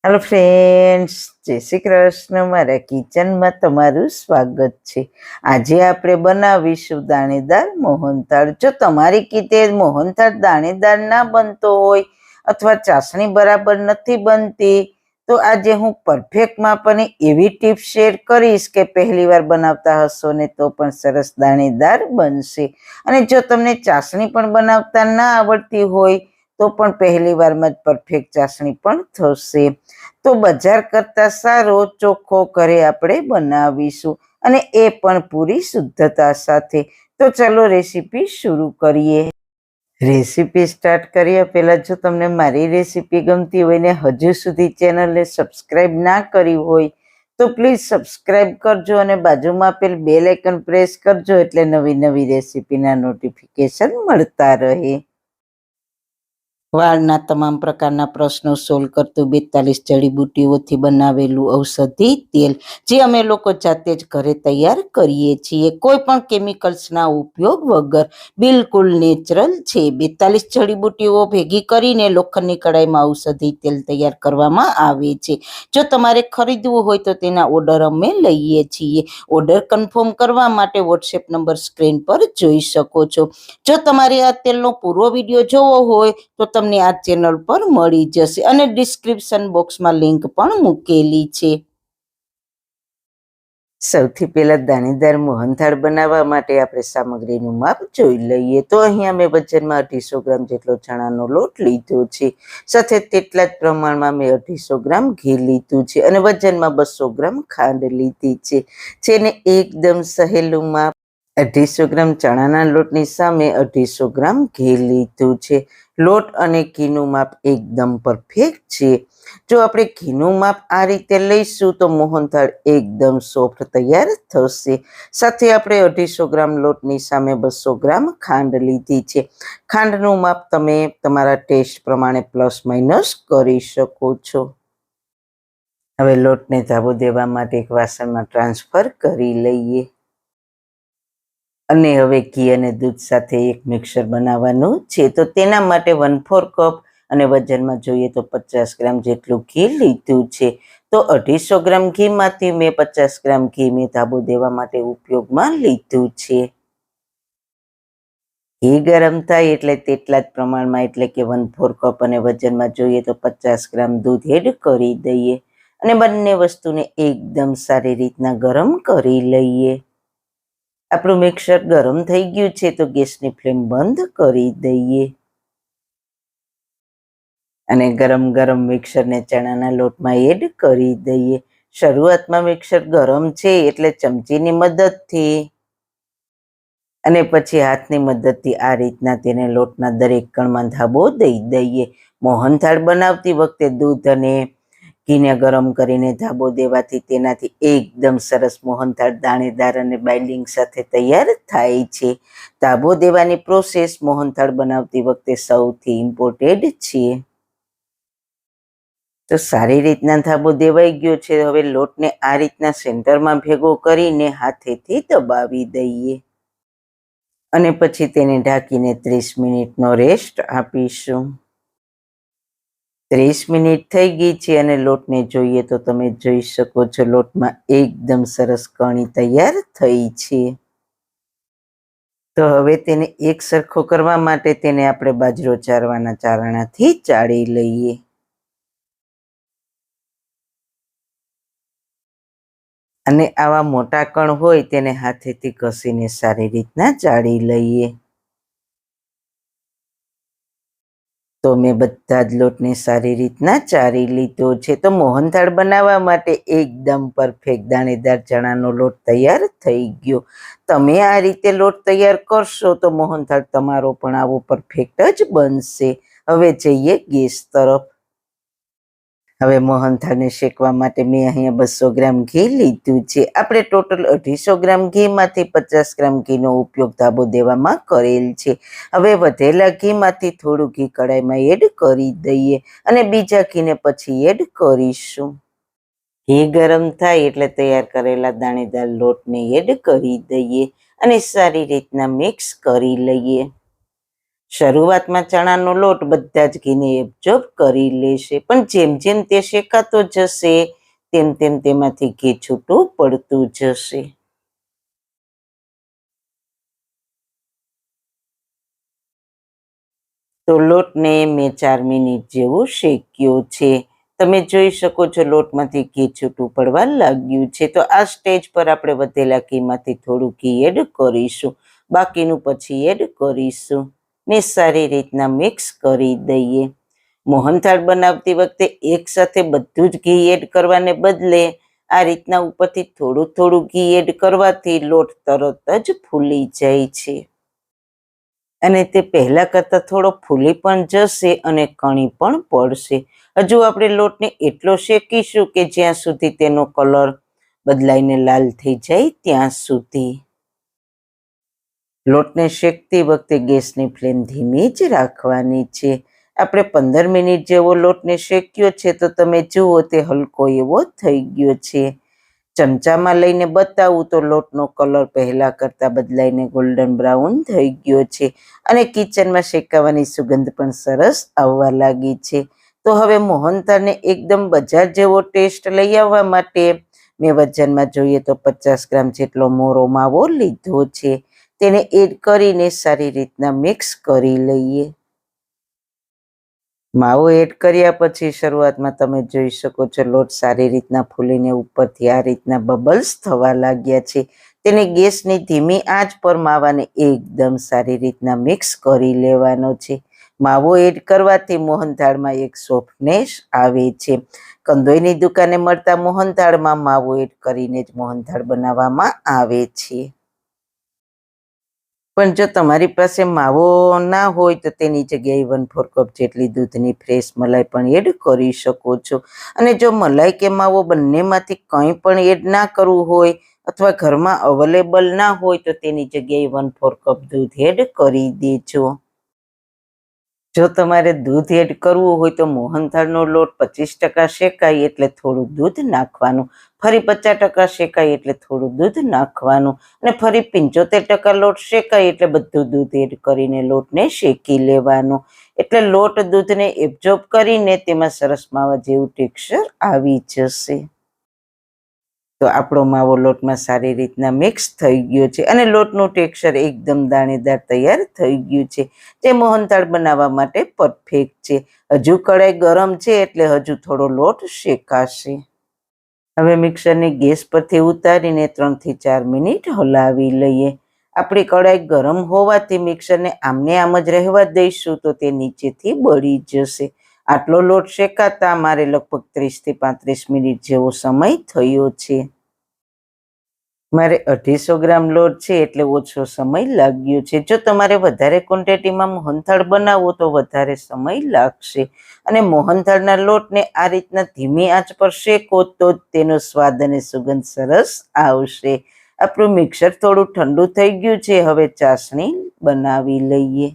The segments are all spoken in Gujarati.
હેલો ફ્રેન્ડ્સ, જય શ્રી કૃષ્ણ. મારા કિચનમાં તમારું સ્વાગત છે. આજે આપણે બનાવીશું દાણેદાર મોહનથાળ. જો તમારી કીતે મોહનથાળ દાણેદાર ના બનતો હોય અથવા ચાસણી બરાબર નથી બનતી, તો આજે હું પરફેક્ટ માપની એવી ટિપ્સ શેર કરીશ કે પહેલી વાર બનાવતા હશો ને તો પણ સરસ દાણેદાર બનશે. અને જો તમને ચાસણી પણ બનાવતા ના આવડતી હોય તો પણ પહેલી વારમાં જ પરફેક્ટ ચાસણી પણ થશે. તો બજાર કરતા સારો ચોખ્ખો ઘરે આપણે બનાવીશું, અને એ પણ પૂરી શુદ્ધતા સાથે. તો ચલો રેસીપી શરૂ કરીએ. રેસીપી સ્ટાર્ટ કરીએ પહેલાં જો તમને મારી રેસીપી ગમતી હોય ને હજુ સુધી ચેનલને સબસ્ક્રાઈબ ના કરી હોય તો પ્લીઝ સબસ્ક્રાઈબ કરજો અને બાજુમાં આપેલ બેલ આઇકન પ્રેસ કરજો, એટલે નવી નવી રેસીપીના નોટિફિકેશન મળતા રહે. વાળના તમામ પ્રકારના પ્રશ્નો સોલ્વ કરતું 42 જડીબુટ્ટીઓથી બનાવેલું ઔષધિ તેલ, જે અમે લોકો જાતે જ ઘરે તૈયાર કરીએ છીએ, કોઈ પણ કેમિકલ્સના ઉપયોગ વગર, બિલકુલ નેચરલ છે. 42 જડીબુટ્ટીઓ ભેગી કરીને લોખંડની કડાઈમાં ઔષધિ તેલ તૈયાર કરવામાં આવે છે. જો તમારે ખરીદવું હોય તો તેના ઓર્ડર અમે લઈએ છીએ. ઓર્ડર કન્ફર્મ કરવા માટે વોટ્સએપ નંબર સ્ક્રીન પર જોઈ શકો છો. જો તમારે આ તેલનો પૂરો વિડીયો જોવો હોય તો તમને આ ચેનલ પર મળી જશે, અને ડિસ્ક્રિપ્શન બોક્સમાં લિંક પણ મૂકેલી છે. સૌથી પહેલા દાણેદાર મોહનથાળ બનાવવા માટે આપણે સામગ્રીનું માપ જોઈ લઈએ. તો અહીંયા મેં વજનમાં 250 ગ્રામ જેટલો ચણાનો લોટ લીધો છે. સાથે તેટલા જ પ્રમાણમાં મેં 250 ગ્રામ ઘી લીધું છે, અને વજનમાં 200 ગ્રામ ખાંડ લીધી છે. જેને એકદમ સહેલું માપ 250 ગ્રામ ચણાના લોટની સામે 250 ગ્રામ ઘી લીધું છે. લોટ અને ઘીનું માપ એકદમ પરફેક્ટ છે. જો આપણે ઘીનું માપ આ રીતે લઈશું તો મોહનથાળ એકદમ સોફ્ટ તૈયાર થશે. સાથે આપણે 250 ગ્રામ લોટની સામે 200 ગ્રામ ખાંડ લીધી છે. ખાંડનું માપ તમે તમારા ટેસ્ટ પ્રમાણે પ્લસ માઇનસ કરી શકો છો. હવે લોટને ધાબો દેવા માટે એક વાસણમાં ટ્રાન્સફર કરી લઈએ. અને હવે ઘી અને દૂધ સાથે એક મિક્સર બનાવવાનું છે. તો તેના માટે 1/4 કપ અને વજનમાં જોઈએ તો 50 ગ્રામ જેટલું ઘી લીધું છે. તો 250 ગ્રામ ઘીમાંથી મેં 50 ગ્રામ ઘી મેં ધાબો દેવા માટે ઉપયોગમાં લીધું છે. ઘી ગરમ થાય એટલે તેટલા જ પ્રમાણમાં, એટલે કે 1/4 કપ અને વજનમાં જોઈએ તો 50 ગ્રામ દૂધ એડ કરી દઈએ, અને બંને વસ્તુને એકદમ સારી રીતના ગરમ કરી લઈએ. આપણું મિક્સર ગરમ થઈ ગયું છે તો ગેસની ફ્લેમ બંધ કરી દઈએ, અને ગરમ ગરમ મિક્સરને ચણાના લોટમાં એડ કરી દઈએ. શરૂઆતમાં મિક્સર ગરમ છે એટલે ચમચીની મદદથી અને પછી હાથની મદદથી આ રીતના તેને લોટના દરેક કણમાં ધાબો દઈ દઈએ. મોહનથાળ બનાવતી વખતે દૂધ અને ઘીને ગરમ કરીને ધાબો દેવાથી તેનાથી એકદમ સરસ મોહનથાળ દાણેદાર અને બાઇન્ડિંગ સાથે તૈયાર થાય છે. ધાબો દેવાની પ્રોસેસ મોહનથાળ બનાવતી વખતે સૌથી ઇમ્પોર્ટન્ટ છે. તો સારી રીતના ધાબો દેવાઈ ગયો છે. હવે લોટને આ રીતના સેન્ટરમાં ભેગો કરીને હાથેથી દબાવી દઈએ, અને પછી તેને ઢાંકીને 30 મિનિટનો રેસ્ટ આપીશું. 30 મિનિટ થઈ ગઈ છે અને લોટને જોઈએ તો તમે જોઈ શકો છો લોટમાં એકદમ સરસ કણી તૈયાર થઈ છે. તો હવે તેને એક સરખો કરવા માટે તેને આપણે બાજરો ચારવાના ચારણાથી ચાળી લઈએ. અને આવા મોટા કણ હોય તેને હાથેથી ઘસીને સારી રીતના ચાળી લઈએ. તો મેં બધા જ લોટને સારી રીતના ચારી લીધો છે. તો મોહનથાળ બનાવવા માટે એકદમ પરફેક્ટ દાણેદાર ચણાનો લોટ તૈયાર થઈ ગયો. તમે આ રીતે લોટ તૈયાર કરશો તો મોહનથાળ તમારો પણ આવો પરફેક્ટ જ બનશે. હવે જઈએ ગેસ તરફ. હવે મોહનથાળને શેકવા માટે મેં અહીંયા 200 ગ્રામ ઘી લીધું છે. આપણે ટોટલ 250 ગ્રામ ઘીમાંથી 50 ગ્રામ ઘીનો ઉપયોગ ધાબો દેવામાં કરેલ છે. હવે વધેલા ઘીમાંથી થોડું ઘી કડાઈમાં એડ કરી દઈએ, અને બીજા ઘીને પછી એડ કરીશું. ઘી ગરમ થાય એટલે તૈયાર કરેલા દાણેદાર લોટને એડ કરી દઈએ, અને સારી રીતના મિક્સ કરી લઈએ. શરૂઆતમાં ચણાનો લોટ બધા જ ઘીને એબ્ઝોર્બ કરી લેશે, પણ જેમ જેમ તે શેકાતો જશે તેમ તેમ તેમાંથી ઘી છૂટું પડતું જશે. તો લોટને મેં 4 મિનિટ જેવું શેક્યો છે. તમે જોઈ શકો છો લોટમાંથી ઘી છૂટું પડવા લાગ્યું છે. તો આ સ્ટેજ પર આપણે વધેલા ઘીમાંથી થોડું ઘી એડ કરીશું, બાકીનું પછી એડ કરીશું ને સારી રીતના મિક્સ કરી દઈએ. મોહનથાળ બનાવતી વખતે એકસાથે બધું જ ઘી એડ કરવાને બદલે આ રીતના ઉપરથી થોડું થોડું ઘી એડ કરવાથી લોટ તરત જ ફૂલી જાય છે અને તે પહેલા કરતાં થોડો ફૂલી પણ જશે અને કણી પણ પડશે. હજુ આપણે લોટને એટલો શેકીશું કે જ્યાં સુધી તેનો કલર બદલાઈને લાલ થઈ જાય ત્યાં સુધી. લોટને શેકતી વખતે ગેસની ફ્લેમ ધીમી જ રાખવાની છે. આપણે 15 મિનિટ જેવો લોટને શેક્યો છે તો તમે જુઓ તે હલકો એવો થઈ ગયો છે. ચમચામાં લઈને બતાવું તો લોટનો કલર પહેલા કરતાં બદલાઈને ગોલ્ડન બ્રાઉન થઈ ગયો છે અને કિચનમાં શેકાવાની સુગંધ પણ સરસ આવવા લાગી છે. તો હવે મોહનથાળને એકદમ બજાર જેવો ટેસ્ટ લઈ આવવા માટે મેં વજનમાં જોઈએ તો 50 ગ્રામ જેટલો મોરો માવો લીધો છે. તેને એડ કરીને સારી રીતના મિક્સ કરી લઈએ. માવો એડ કર્યા પછી શરૂઆતમાં તમે જોઈ શકો છો લોટ સારી રીતના ફૂલીને ઉપરથી આ રીતના બબલ્સ થવા લાગ્યા છે. તેને ગેસની ધીમી આંચ પર માવાને એકદમ સારી રીતના મિક્સ કરી લેવાનો છે. માવો એડ કરવાથી મોહનથાળમાં એક સોફ્ટનેસ આવે છે. કંદોઈની દુકાને મળતા મોહનથાળમાં માવો એડ કરીને જ મોહનથાળ બનાવવામાં આવે છે. પણ જો તમારી પાસે માવો ના હોય તો તેની જગ્યાએ 1/4 કપ જેટલી દૂધની ફ્રેશ મલાઈ પણ એડ કરી શકો છો. અને જો મલાઈ કે માવો બંનેમાંથી કંઈ પણ એડ ના કરવું હોય અથવા ઘરમાં અવેલેબલ ના હોય તો તેની જગ્યાએ 1/4 કપ દૂધ એડ કરી દેજો. જો તમારે દૂધ એડ કરવું હોય તો મોહનથાળનો લોટ 25% શેકાય એટલે થોડું દૂધ નાખવાનું, ફરી 50% શેકાય એટલે થોડું દૂધ નાખવાનું અને ફરી 75% લોટ શેકાય એટલે બધું દૂધ એડ કરીને લોટને શેકી લેવાનો. એટલે લોટ દૂધને એબ્ઝોર્બ કરીને તેમાં સરસ માવા જેવું ટેક્સચર આવી જશે. તો આપણો માવો લોટમાં સારી રીતના મિક્સ થઈ ગયો છે અને લોટનું ટેક્સચર એકદમ દાણેદાર તૈયાર થઈ ગયું છે, જે મોહનથાળ બનાવવા માટે પરફેક્ટ છે. હજુ કઢાઈ ગરમ છે એટલે હજુ થોડો લોટ શેકાશે. હવે મિક્સરને ગેસ પરથી ઉતારીને 3 થી 4 મિનિટ હલાવી લઈએ. આપણી કઢાઈ ગરમ હોવાથી મિક્સરને આમને આમ જ રહેવા દઈશું તો તે નીચેથી બળી જશે. આટલો લોટ શેકાતા મારે લગભગ 30 થી 35 મિનિટ જેવો સમય થયો છે. મારે 250 ગ્રામ લોટ છે એટલે ઓછો સમય લાગ્યો છે. જો તમારે વધારે ક્વોન્ટિટીમાં મોહનથાળ બનાવવો તો વધારે સમય લાગશે અને મોહનથાળના લોટને આ રીતના ધીમી આંચ પર શેકો તો તેનો સ્વાદ અને સુગંધ સરસ આવશે. આપણું મિક્સર થોડું ઠંડુ થઈ ગયું છે. હવે ચાસણી બનાવી લઈએ.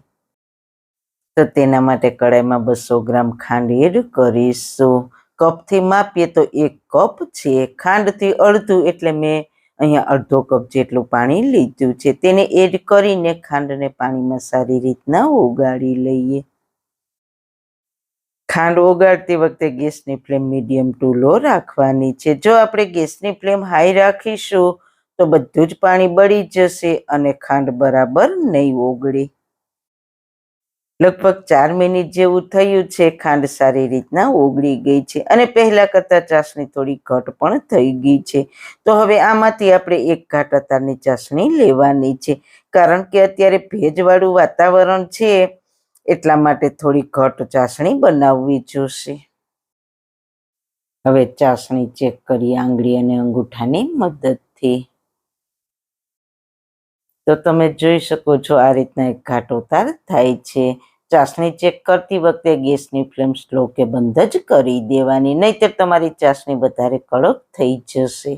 તો તેના માટે કઢાઈમાં 200 ગ્રામ ખાંડ એડ કરીશું. કપથી માપીએ તો 1 કપ છે. ખાંડથી અડધું એટલે મેં અહીંયા અડધો કપ જેટલું પાણી લીધું છે. તેને એડ કરીને ખાંડને પાણીમાં સારી રીતના ઓગાળી લઈએ. ખાંડ ઓગાળતી વખતે ગેસની ફ્લેમ મીડિયમ ટુ લો રાખવાની છે. જો આપણે ગેસની ફ્લેમ હાઈ રાખીશું તો બધું જ પાણી બળી જશે અને ખાંડ બરાબર નહીં ઓગળે. લગભગ 4 મિનિટ જેવું થયું છે. ખાંડ સારી રીતના ઓગળી ગઈ છે અને પહેલા કરતાં ચાસણી થોડી ઘટ પણ થઈ ગઈ છે. તો હવે આમાંથી આપણે 1 ઘાટ અત્યારની ચાસણી લેવાની છે, કારણ કે અત્યારે ભેજવાળું વાતાવરણ છે એટલા માટે થોડી ઘટ ચાસણી બનાવવી જોશે. હવે ચાસણી ચેક કરીએ આંગળી અને અંગૂઠાની મદદથી. તો તમે જોઈ શકો છો આ રીતના એક ઘાટ ઉતાર થાય છે. ચાસણી ચેક કરતી વખતે ગેસની ફ્લેમ સ્લો કે બંધ જ કરી દેવાની, નહીંતર તમારી ચાસણી વધારે કડક થઈ જશે.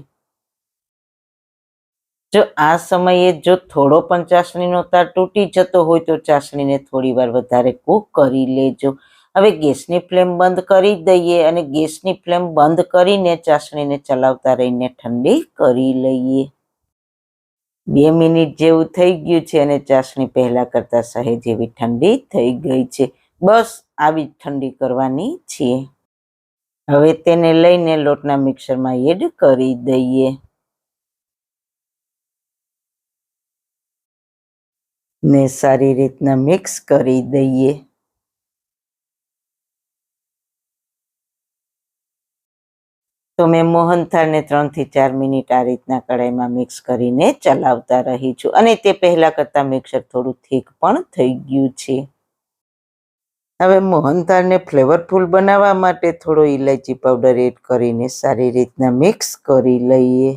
જો આ સમયે જો થોડો પણ ચાસણીનો તાર તૂટી જતો હોય તો ચાસણીને થોડી વાર વધારે કૂક કરી લેજો. હવે ગેસની ફ્લેમ બંધ કરી દઈએ અને ગેસની ફ્લેમ બંધ કરીને ચાસણીને ચલાવતા રહીને ઠંડી કરી લઈએ. 2 મિનિટ જેવું થઈ ગયું છે અને ચાસણી પહેલા કરતા સહેજ એવી ઠંડી થઈ ગઈ છે. બસ આવી ઠંડી કરવાની છે. હવે તેને લઈને લોટના મિક્સરમાં એડ કરી દઈએ ને સારી રીતના મિક્સ કરી દઈએ. તો મેં મોહનથાળને 3 થી 4 મિનિટ આ રીતના કડાઈમાં મિક્સ કરીને ચલાવતા રહી છું અને તે પહેલા કરતાં મિક્સર થોડું થીક પણ થઈ ગયું છે. હવે મોહનથાળને ફ્લેવરફુલ બનાવવા માટે થોડો ઇલાયચી પાવડર એડ કરીને સારી રીતના મિક્સ કરી લઈએ.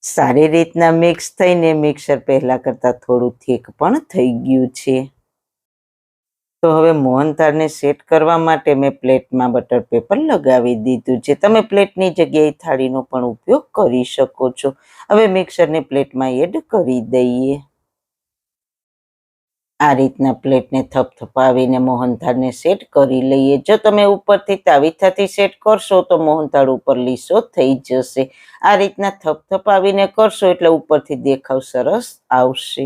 સારી રીતના મિક્સ થઈને મિક્સર પહેલા કરતાં થોડું થીક પણ થઈ ગયું છે. તો હવે મોહનથાળને સેટ કરવા માટે મેં પ્લેટમાં બટર પેપર લગાવી દીધું છે. તમે પ્લેટની જગ્યાએ થાળીનો પણ ઉપયોગ કરી શકો છો. હવે મિક્સરને પ્લેટમાં એડ કરી દઈએ. આ રીતના પ્લેટને થપથપાવીને મોહનથાળને સેટ કરી લઈએ. જો તમે ઉપરથી તાવીથાથી સેટ કરશો તો મોહનથાળ ઉપર લીસો થઈ જશે. આ રીતના થપથપાવીને કરશો એટલે ઉપરથી દેખાવ સરસ આવશે.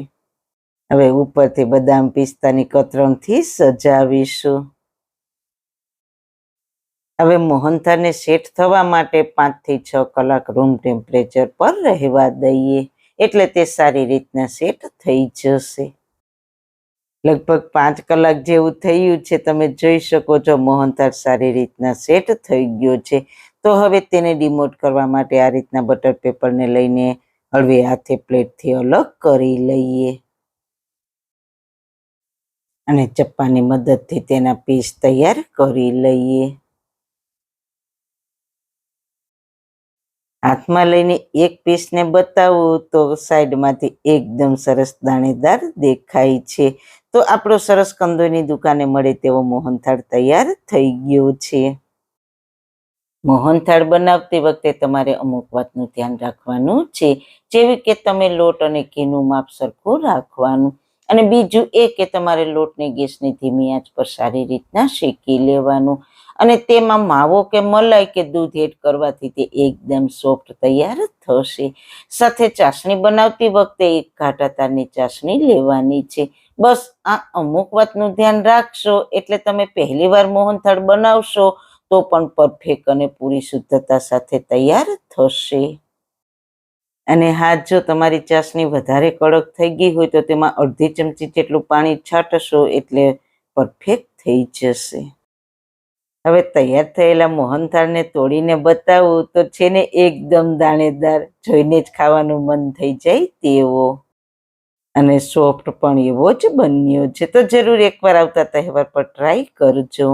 હવે ઉપરથી બદામ પિસ્તાની કતરણથી સજાવીશું. હવે મોહનથાળને સેટ થવા માટે 5 થી 6 કલાક રૂમ ટેમ્પરેચર પર રહેવા દઈએ એટલે તે સારી રીતના સેટ થઈ જશે. લગભગ 5 કલાક જેવું થયું છે. તમે જોઈ શકો છો મોહનથાળ સારી રીતના સેટ થઈ ગયો છે. તો હવે તેને ડિમોલ્ડ કરવા માટે આ રીતના બટર પેપરને લઈને હળવે હાથે પ્લેટથી અલગ કરી લઈએ અને ચપ્પાની મદદથી તેના પીસ તૈયાર કરી લઈએ. હાથમાં લઈને એક પીસને બતાવું તો સાઈડમાંથી એકદમ સરસ દાણેદાર દેખાય છે. તો આપણો સરસ કંદોઈની દુકાને મળે તેવો મોહનથાળ તૈયાર થઈ ગયો છે. મોહનથાળ બનાવતી વખતે તમારે અમુક વાતનું ધ્યાન રાખવાનું છે, જેવી કે તમે લોટ અને ઘીનું માપ સરખું રાખવાનું અને બીજું એ કે તમારે લોટને ગેસની ધીમી આંચ પર સારી રીતના શેકી લેવાનું અને તેમાં માવો કે મલાઈ કે દૂધ એડ કરવાથી તે એકદમ સોફ્ટ તૈયાર થશે. સાથે ચાસણી બનાવતી વખતે એક ઘાટા તારની ચાસણી લેવાની છે. બસ આ અમુક વાતનું ધ્યાન રાખશો એટલે તમે પહેલી વાર મોહનથાળ બનાવશો તો પણ પરફેક્ટ અને પૂરી શુદ્ધતા સાથે તૈયાર થશે. અને હા, જો તમારી ચાસણી વધારે કડક થઈ ગઈ હોય તો તેમાં અડધી ચમચી જેટલું પાણી છાંટશો એટલે પરફેક્ટ થઈ જશે. હવે તૈયાર થયેલા મોહનથાળને તોડીને બતાવું તો છે ને એકદમ દાણેદાર, જોઈને જ ખાવાનું મન થઈ જાય તેવો અને સોફ્ટ પણ એવો જ બન્યો છે. તો જરૂર એકવાર આવતા તહેવાર પર ટ્રાય કરજો.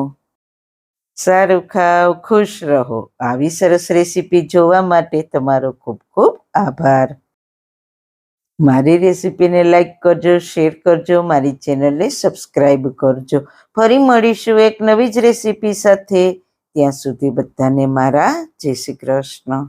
સારું ખાઓ, ખુશ રહો. આવી સરસ રેસીપી જોવા માટે તમારો ખૂબ ખૂબ આભાર. મારી રેસીપીને લાઈક કરજો, શેર કરજો, મારી ચેનલને સબસ્ક્રાઈબ કરજો. ફરી મળીશું એક નવી જ રેસીપી સાથે. ત્યાં સુધી બધાને મારા જય શ્રી કૃષ્ણ.